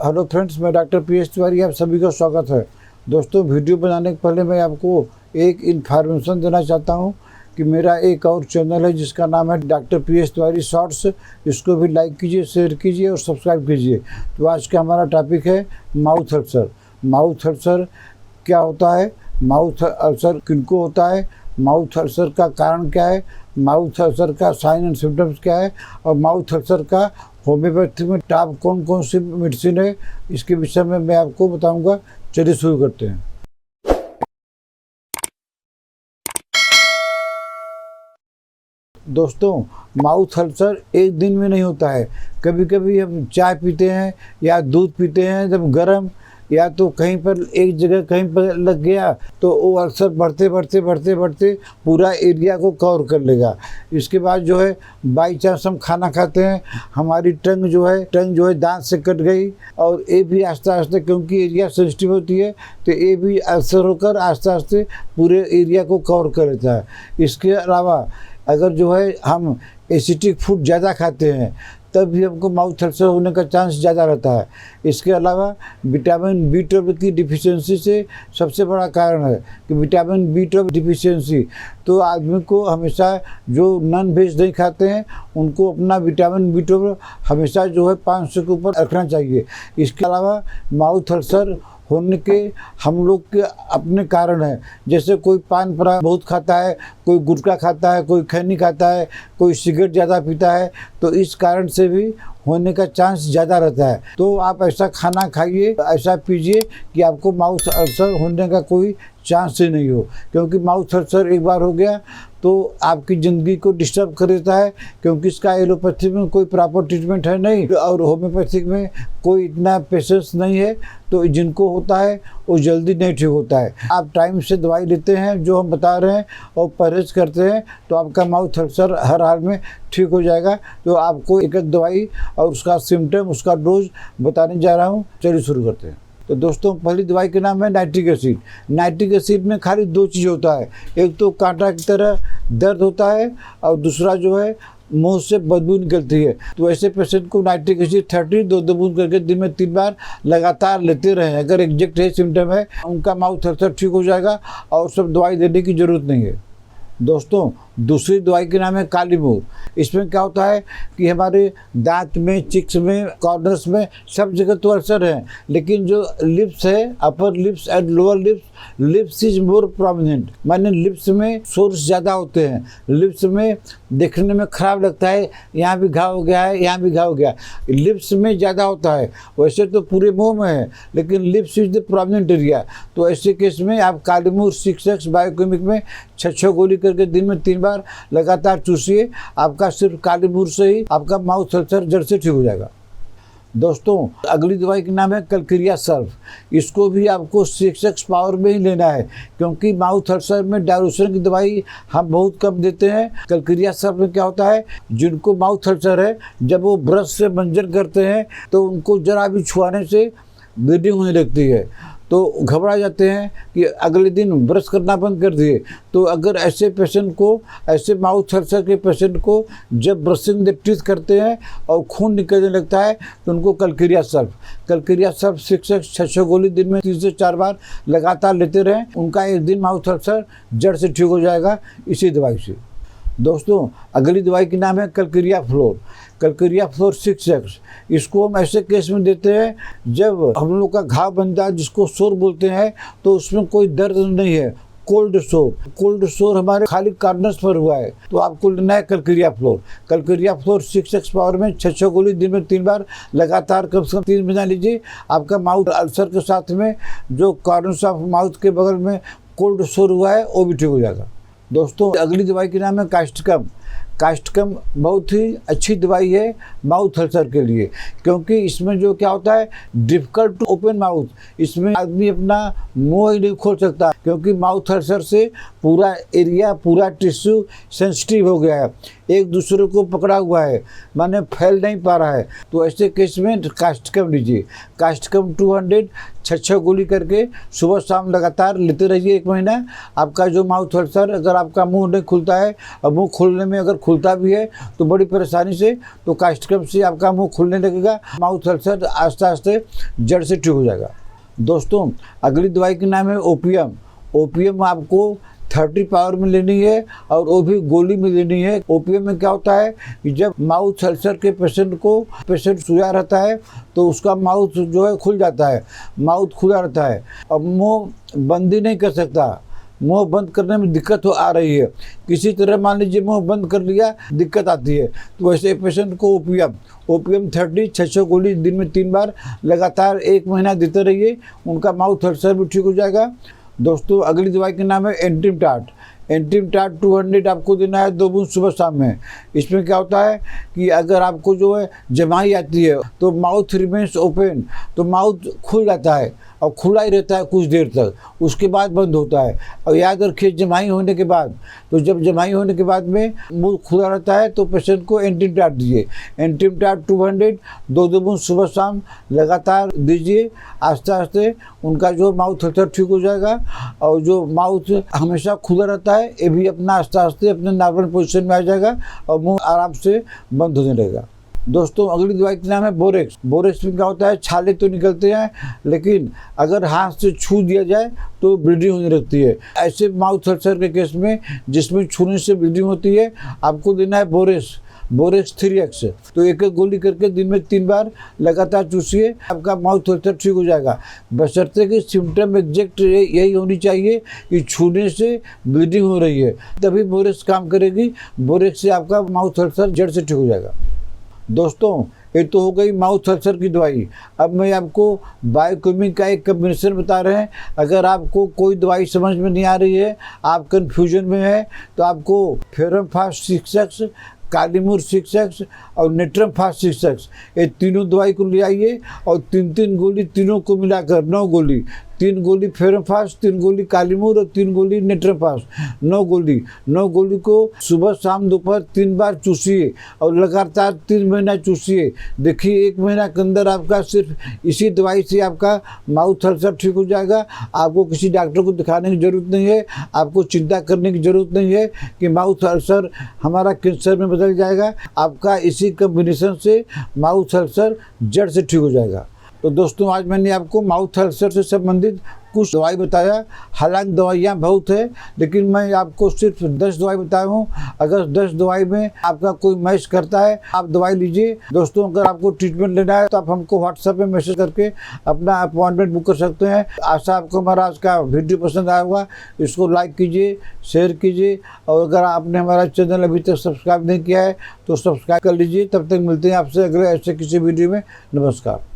Hello friends, मैं doctor P S Tiwari, आप सभी का स्वागत है। दोस्तों, वीडियो बनाने के पहले मैं आपको एक इन्फॉर्मेशन देना चाहता हूं कि मेरा एक और चैनल है जिसका नाम है doctor P S Tiwari shorts. इसको भी लाइक कीजिए, शेयर कीजिए और सब्सक्राइब कीजिए। तो आज का हमारा टॉपिक है माउथ अल्सर। माउथ अल्सर क्या होता है, माउथ अल्सर किनको होता है, माउथ अल्सर का कारण क्या है, माउथ अल्सर का साइन एंड सिम्टम्स क्या है, और माउथ अल्सर का होम्योपैथी में टॉप कौन कौन सी मेडिसिन है, इसके विषय में मैं आपको बताऊंगा। चलिए शुरू करते हैं। दोस्तों, माउथ अल्सर एक दिन में नहीं होता है। कभी कभी हम चाय पीते हैं या दूध पीते हैं जब गर्म, या तो कहीं पर एक जगह कहीं पर लग गया तो वो अल्सर बढ़ते बढ़ते बढ़ते बढ़ते पूरा एरिया को कवर कर लेगा। इसके बाद जो है बाई चांस हम खाना खाते हैं, हमारी टंग जो है दांत से कट गई और ये भी आस्ते आस्ते, क्योंकि एरिया सेंसिटिव होती है, तो ये भी अल्सर होकर आस्ते आस्ते पूरे एरिया को कवर कर लेता है। इसके अलावा अगर जो है हम एसिडिक फूड ज़्यादा खाते हैं तब भी हमको माउथ अल्सर होने का चांस ज़्यादा रहता है। इसके अलावा विटामिन B12 की डिफिशियंसी से सबसे बड़ा कारण है कि विटामिन B12 डिफिशियंसी, तो आदमी को हमेशा जो नॉन वेज नहीं खाते हैं उनको अपना विटामिन B12 हमेशा जो है 500 के ऊपर रखना चाहिए। इसके अलावा माउथ अल्सर होने के हम लोग के अपने कारण हैं, जैसे कोई पान पराग बहुत खाता है, कोई गुटखा खाता है, कोई खैनी खाता है, कोई सिगरेट ज़्यादा पीता है, तो इस कारण से भी होने का चांस ज़्यादा रहता है। तो आप ऐसा खाना खाइए, ऐसा पीजिए कि आपको माउथ अल्सर होने का कोई चांस ही नहीं हो, क्योंकि माउथ अल्सर एक बार हो गया तो आपकी ज़िंदगी को डिस्टर्ब कर देता है, क्योंकि इसका एलोपैथी में कोई प्रॉपर ट्रीटमेंट है नहीं और होम्योपैथिक में कोई इतना पेशेंस नहीं है, तो जिनको होता है वो जल्दी नहीं ठीक होता है। आप टाइम से दवाई लेते हैं जो हम बता रहे हैं और परहेज करते हैं तो आपका माउथ अल्सर हर हाल में ठीक हो जाएगा। तो आपको एक एक दवाई और उसका सिम्टम, उसका डोज बताने जा रहा हूँ। चलिए शुरू करते हैं। तो दोस्तों, पहली दवाई का नाम है नाइट्रिक एसिड। नाइट्रिक एसिड में खाली दो चीज़ होता है, एक तो कांटा की तरह दर्द होता है और दूसरा जो है मुंह से बदबू निकलती है। तो ऐसे पेशेंट को नाइट्रिक एसिड 30 दो बूंद करके दिन में 3 बार लगातार लेते रहें। अगर एग्जैक्ट है सिम्टम है, उनका माउथ अल्सर ठीक हो जाएगा और सब दवाई देने की ज़रूरत नहीं है। दोस्तों, दूसरी दवाई के नाम है काली मूर। इसमें क्या होता है कि हमारे दांत में, चिक्स में, कॉर्नर्स में सब जगह तो अल्सर है, लेकिन जो लिप्स है, upper lips and lower lips is more prominent, माने लिप्स में सोर्स ज़्यादा होते हैं। लिप्स में देखने में ख़राब लगता है, यहाँ भी घाव हो गया है, यहाँ भी घाव हो गया, लिप्स में ज़्यादा होता है। वैसे तो पूरे मुंह में है, लेकिन lips is the prominent area. तो ऐसे केस में आप काली मूर 6x बायोकेमिक में 6 गोली करके दिन में 3 बार लगातार चूसिए। आपका सिर्फ काली मूर से ही आपका माउथ अल्सर जड़ से ठीक हो जाएगा। दोस्तों, अगली दवाई का नाम है कलकिरिया सर्फ। इसको भी आपको 6x पावर में ही लेना है, क्योंकि माउथ अल्सर में डायल्यूशन की दवाई हम बहुत कम देते हैं। कलकिरिया सर्फ में क्या होता है, जिनको माउथ अल्सर है, जब वो ब्रश से मंजन करते हैं तो उनको जरा भी छुआने से ब्लीडिंग होने लगती है, तो घबरा जाते हैं कि अगले दिन ब्रश करना बंद कर दिए। तो अगर ऐसे पेशेंट को, ऐसे माउथ अल्सर के पेशेंट को जब ब्रशिंग द टीथ करते हैं और खून निकलने लगता है तो उनको कलकिरिया सर्फ 6x 6 गोली दिन में 3 से 4 बार लगातार लेते रहें। उनका एक दिन माउथ अल्सर जड़ से ठीक हो जाएगा इसी दवाई से। दोस्तों, अगली दवाई का नाम है कलकिरिया फ्लोर 6x। इसको हम ऐसे केस में देते हैं जब हम लोग का घाव बनता है, जिसको सोर बोलते हैं, तो उसमें कोई दर्द नहीं है, कोल्ड सोर हमारे खाली कॉर्नर्स पर हुआ है, तो आपको लेना है कलकिरिया फ्लोर 6x पावर में 6 गोली दिन में 3 बार लगातार कम से कम 3 महीना लीजिए। आपका माउथ अल्सर के साथ में जो कॉर्नर्स ऑफ माउथ के बगल में कोल्ड सोर हुआ है वो भी ठीक हो जाएगा। दोस्तों, अगली दवाई का नाम है कास्टकम बहुत ही अच्छी दवाई है माउथ अल्सर के लिए, क्योंकि इसमें जो क्या होता है, डिफिकल्ट टू ओपन माउथ, इसमें आदमी अपना मुंह ही नहीं खोल सकता, क्योंकि माउथ अल्सर से पूरा एरिया, पूरा टिश्यू सेंसिटिव हो गया है। एक दूसरे को पकड़ा हुआ है, माने फैल नहीं पा रहा है। तो ऐसे केस में कास्टकम लीजिए। कास्टकम 200 6 गोली करके सुबह शाम लगातार लेते रहिए 1 महीना। आपका जो माउथ अल्सर, अगर आपका मुंह नहीं खुलता है और मुंह खोलने में अगर खुलता भी है तो बड़ी परेशानी से, तो कास्टकम से आपका मुंह खुलने लगेगा, माउथ अल्सर आस्ते आस्ते जड़ से ठीक हो जाएगा। दोस्तों, अगली दवाई का नाम है ओपियम। ओपियम आपको 30 पावर में लेनी है और वो भी गोली में लेनी है। ओपियम में क्या होता है कि जब माउथ अल्सर के पेशेंट सोया रहता है तो उसका माउथ जो है खुल जाता है, माउथ खुला रहता है और मुंह बंद ही नहीं कर सकता। मुंह बंद करने में दिक्कत आ रही है, किसी तरह मान लीजिए मुंह बंद कर लिया, दिक्कत आती है, तो वैसे पेशेंट को ओपियम 30 600 गोली दिन में 3 बार लगातार 1 महीना देते रहिए, उनका माउथ अल्सर भी ठीक हो जाएगा। दोस्तों, अगली दवाई का नाम है एंटीमटाट। एंटीमटाट 200 आपको देना है 2 बूंद सुबह शाम में। इसमें क्या होता है कि अगर आपको जो है जमाई आती है तो माउथ रिमेन्स ओपन, तो माउथ खुल जाता है और खुला ही रहता है कुछ देर तक, उसके बाद बंद होता है। और याद रखिए, जमाई होने के बाद, तो जब जमाई होने के बाद में मुंह खुला रहता है तो पेशेंट को एंटीमटाट दीजिए। एंटीमटाट 200 2 बूंद सुबह शाम लगातार दीजिए। आस्ते आस्ते उनका जो माउथ अल्सर ठीक हो जाएगा और जो माउथ हमेशा खुला रहता है ये भी अपना आस्ते आस्ते अपने नॉर्मल पोजीशन में आ जाएगा और मुंह आराम से बंद होने लगेगा। दोस्तों, अगली दवाई का नाम है बोरेक्स। बोरेक्स में क्या होता है, छाले तो निकलते हैं लेकिन अगर हाथ से छू दिया जाए तो ब्लीडिंग होने लगती है। ऐसे माउथ अल्सर के केस में जिसमें छूने से ब्लीडिंग होती है, आपको देना है बोरेक्स 3x। तो एक गोली करके दिन में 3 बार लगातार चूसिए, आपका माउथ अल्सर ठीक हो जाएगा। बशर्ते कि सिम्टम एग्जैक्ट यही होनी चाहिए कि छूने से ब्लीडिंग हो रही है, तभी बोरेक्स काम करेगी। बोरेक्स से आपका माउथ अल्सर जड़ से ठीक हो जाएगा। दोस्तों, ये तो हो गई माउथ अल्सर की दवाई। अब मैं आपको बायोकेमिक का एक कम्बिनेशन बता रहे हैं। अगर आपको कोई दवाई समझ में नहीं आ रही है, आप कन्फ्यूजन में है, तो आपको फेरमफास्ट 6x, कालीमूर 6x और नेट्रमफास्ट 6x, ये तीनों दवाई को ले आइए और 3 गोली, तीनों को मिलाकर 9 गोली, 3 गोली फेरमफास्ट, 3 गोली कालीमूर और 3 गोली नेट्रमफास्ट, 9 गोली को सुबह शाम दोपहर 3 बार चूसिए और लगातार 3 महीना चूसिए। देखिए 1 महीना के अंदर आपका सिर्फ इसी दवाई से आपका माउथ अल्सर ठीक हो जाएगा। आपको किसी डॉक्टर को दिखाने की ज़रूरत नहीं है, आपको चिंता करने की ज़रूरत नहीं है कि माउथ अल्सर हमारा कैंसर में बदल जाएगा। आपका इसी कम्बिनेशन से माउथ अल्सर जड़ से ठीक हो जाएगा। तो दोस्तों, आज मैंने आपको माउथ अल्सर से संबंधित कुछ दवाई बताया। हालांकि दवाइयाँ बहुत है लेकिन मैं आपको सिर्फ 10 दवाई बताया हूँ। अगर 10 दवाई में आपका कोई मैच करता है, आप दवाई लीजिए। दोस्तों, अगर आपको ट्रीटमेंट लेना है तो आप हमको व्हाट्सएप में मैसेज करके अपना अपॉइंटमेंट बुक कर सकते हैं। आशा आपको हमारा आज का वीडियो पसंद आया होगा। इसको लाइक कीजिए, शेयर कीजिए और अगर आपने हमारा चैनल अभी तक सब्सक्राइब नहीं किया है तो सब्सक्राइब कर लीजिए। तब तक मिलते हैं आपसे अगले ऐसे किसी वीडियो में। नमस्कार।